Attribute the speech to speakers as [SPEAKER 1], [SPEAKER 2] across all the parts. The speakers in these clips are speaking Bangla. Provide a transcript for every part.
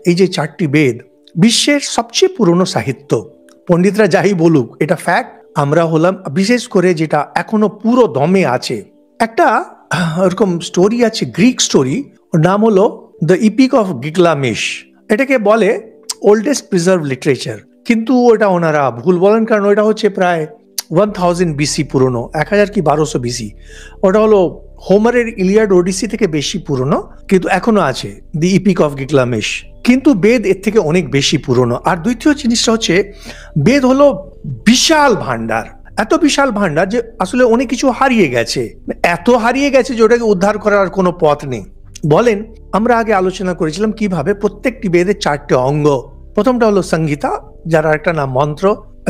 [SPEAKER 1] এই যে 4টি বেদ বিশ্বের সবচেয়ে পুরনো সাহিত্য। পণ্ডিতরা যাই বলুক, এটা ফ্যাক্ট। আমরা হলাম, বিশেষ করে যেটা এখনো পুরো দমে আছে, একটা এরকম স্টোরি আছে, গ্রিক স্টোরি, ওর নাম হলো দ্য ইপিক অফ গিলগামেশ। এটাকে বলে ওল্ডেস্ট প্রিজার্ভ লিটারেচার, কিন্তু ওটা ওনারা ভুল বলেন, কারণ ওটা হচ্ছে প্রায় 1000 বিসি পুরনো, 1000 কি 1200 বিসি। ওটা হলো হোমারের ইলিয়াড ওডিসি থেকে বেশি পুরনো, কিন্তু এখনো আছে দি ইপিক অফ গিলগামেশ। কিন্তু বেদ এর থেকে অনেক বেশি পুরনো। আর দ্বিতীয় জিনিসটা হচ্ছে, বেদ হলো বিশাল ভান্ডার, এত বিশাল ভান্ডার যে আসলে অনেক কিছু হারিয়ে গেছে, এত হারিয়ে গেছে যে ওটাকে উদ্ধার করার কোনো পথ নেই। বলেন, আমরা আগে আলোচনা করেছিলাম কিভাবে প্রত্যেকটি বেদের 4টে অঙ্গ। প্রথমটা হলো সংহিতা, যার একটা নাম মন্ত্র।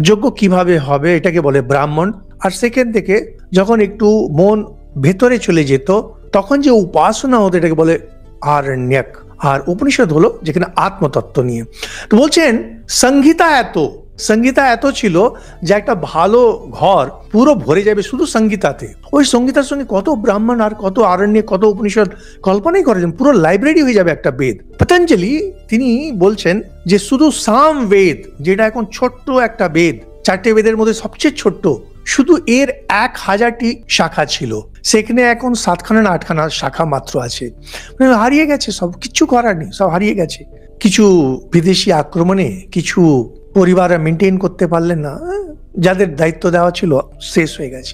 [SPEAKER 1] যজ্ঞ কিভাবে হবে এটাকে বলে ব্রাহ্মণ। আর সেকেন্ড থেকে যখন একটু মন ভেতরে চলে যেত, তখন যে উপাসনা হতো এটাকে বলে আরণ্যক। আর উপনিষদ হলো যেখানে আত্মতত্ত্ব নিয়ে। তো বলছেন সংহিতা এত ছিল যে একটা ভালো ঘর পুরো ভরে যাবে শুধু সংহিতাতে। ওই সংহিতার সঙ্গে কত ব্রাহ্মণ আর কত আরণ্যক, কত উপনিষদ, কল্পনাই করেছেন পুরো লাইব্রেরি হয়ে যাবে একটা বেদ। পতঞ্জলি তিনি বলছেন যে শুধু সাম বেদ, যেটা এখন ছোট্ট একটা বেদ, 4টে বেদের মধ্যে সবচেয়ে ছোট্ট, শুধু এর 1000টি শাখা ছিল, সেখানে এখন 7খানা না 8খানা শাখা মাত্র আছে। হারিয়ে গেছে, সব কিছু করার নেই, সব হারিয়ে গেছে। কিছু বিদেশি আক্রমণে কিছু পরিবার মেনটেন করতে পারলেন না, যাদের দায়িত্ব দেওয়া ছিল শেষ হয়ে গেছে।